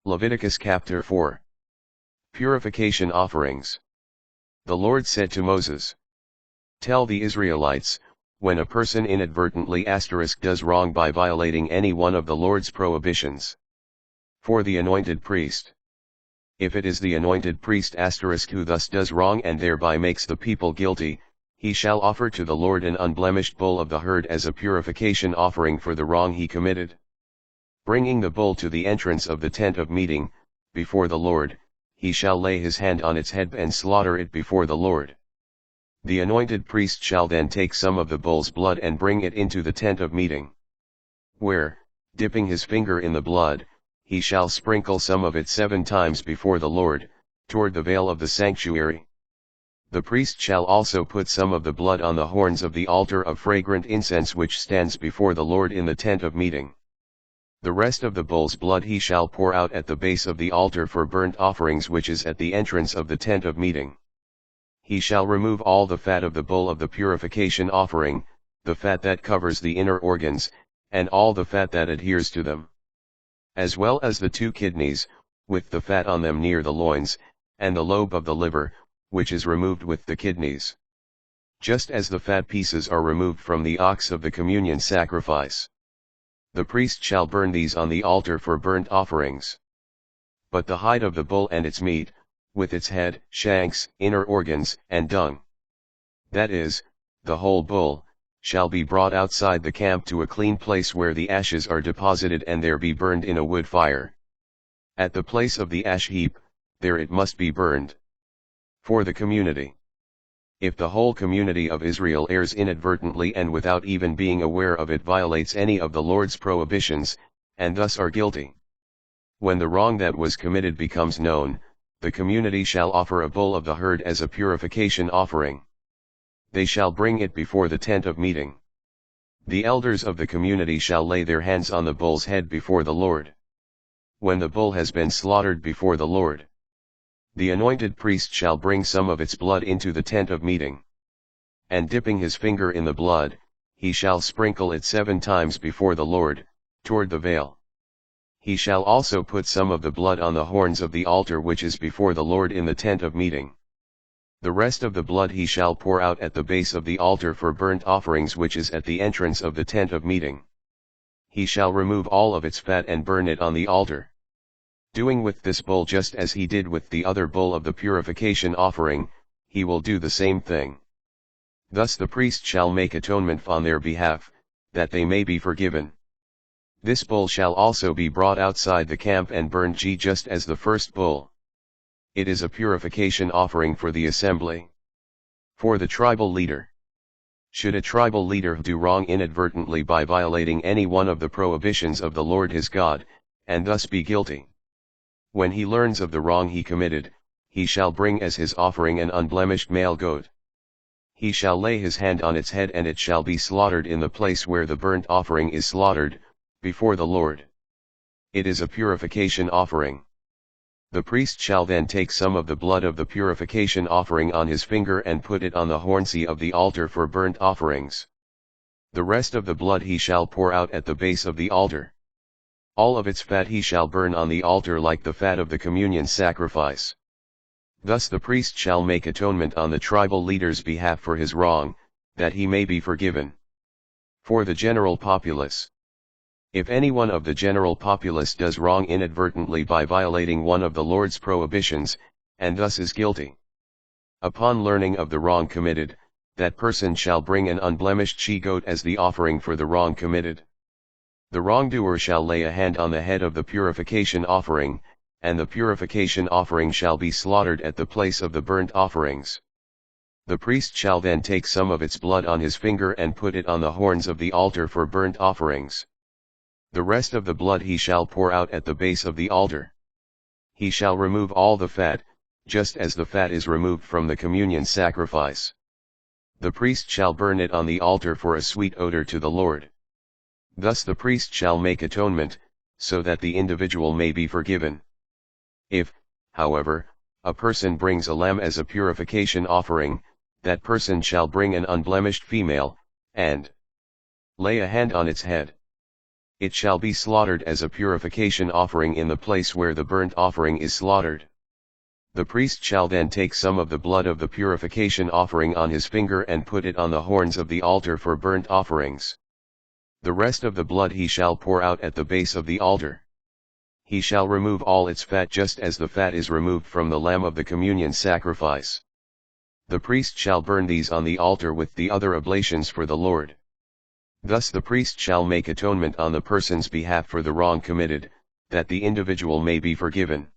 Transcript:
Leviticus chapter 4. Purification offerings. The Lord said to Moses, "Tell the Israelites, when a person inadvertently does wrong by violating any one of the Lord's prohibitions. For the anointed priest. If it is the anointed priest who thus does wrong and thereby makes the people guilty, he shall offer to the Lord an unblemished bull of the herd as a purification offering for the wrong he committed. Bringing the bull to the entrance of the tent of meeting, before the Lord, he shall lay his hand on its head and slaughter it before the Lord. The anointed priest shall then take some of the bull's blood and bring it into the tent of meeting. Where, dipping his finger in the blood, he shall sprinkle some of it 7 times before the Lord, toward the veil of the sanctuary. The priest shall also put some of the blood on the horns of the altar of fragrant incense which stands before the Lord in the tent of meeting. The rest of the bull's blood he shall pour out at the base of the altar for burnt offerings which is at the entrance of the tent of meeting. He shall remove all the fat of the bull of the purification offering, the fat that covers the inner organs, and all the fat that adheres to them. As well as the 2 kidneys, with the fat on them near the loins, and the lobe of the liver, which is removed with the kidneys. Just as the fat pieces are removed from the ox of the communion sacrifice. The priest shall burn these on the altar for burnt offerings. But the hide of the bull and its meat, with its head, shanks, inner organs, and dung, that is, the whole bull, shall be brought outside the camp to a clean place where the ashes are deposited and there be burned in a wood fire. At the place of the ash heap, there it must be burned. For the community. If the whole community of Israel errs inadvertently and without even being aware of it violates any of the Lord's prohibitions, and thus are guilty. When the wrong that was committed becomes known, the community shall offer a bull of the herd as a purification offering. They shall bring it before the tent of meeting. The elders of the community shall lay their hands on the bull's head before the Lord. When the bull has been slaughtered before the Lord, the anointed priest shall bring some of its blood into the tent of meeting. And dipping his finger in the blood, he shall sprinkle it 7 times before the Lord, toward the veil. He shall also put some of the blood on the horns of the altar which is before the Lord in the tent of meeting. The rest of the blood he shall pour out at the base of the altar for burnt offerings which is at the entrance of the tent of meeting. He shall remove all of its fat and burn it on the altar. Doing with this bull just as he did with the other bull of the purification offering, he will do the same thing. Thus the priest shall make atonement on their behalf, that they may be forgiven. This bull shall also be brought outside the camp and burned just as the first bull. It is a purification offering for the assembly. For the tribal leader. Should a tribal leader do wrong inadvertently by violating any one of the prohibitions of the Lord his God, and thus be guilty. When he learns of the wrong he committed, he shall bring as his offering an unblemished male goat. He shall lay his hand on its head and it shall be slaughtered in the place where the burnt offering is slaughtered, before the Lord. It is a purification offering. The priest shall then take some of the blood of the purification offering on his finger and put it on the hornsey of the altar for burnt offerings. The rest of the blood he shall pour out at the base of the altar. All of its fat he shall burn on the altar like the fat of the communion sacrifice. Thus the priest shall make atonement on the tribal leader's behalf for his wrong, that he may be forgiven. For the general populace. If anyone of the general populace does wrong inadvertently by violating one of the Lord's prohibitions, and thus is guilty. Upon learning of the wrong committed, that person shall bring an unblemished she-goat as the offering for the wrong committed. The wrongdoer shall lay a hand on the head of the purification offering, and the purification offering shall be slaughtered at the place of the burnt offerings. The priest shall then take some of its blood on his finger and put it on the horns of the altar for burnt offerings. The rest of the blood he shall pour out at the base of the altar. He shall remove all the fat, just as the fat is removed from the communion sacrifice. The priest shall burn it on the altar for a sweet odor to the Lord. Thus the priest shall make atonement, so that the individual may be forgiven. If, however, a person brings a lamb as a purification offering, that person shall bring an unblemished female, and lay a hand on its head. It shall be slaughtered as a purification offering in the place where the burnt offering is slaughtered. The priest shall then take some of the blood of the purification offering on his finger and put it on the horns of the altar for burnt offerings. The rest of the blood he shall pour out at the base of the altar. He shall remove all its fat just as the fat is removed from the lamb of the communion sacrifice. The priest shall burn these on the altar with the other oblations for the Lord. Thus the priest shall make atonement on the person's behalf for the wrong committed, that the individual may be forgiven.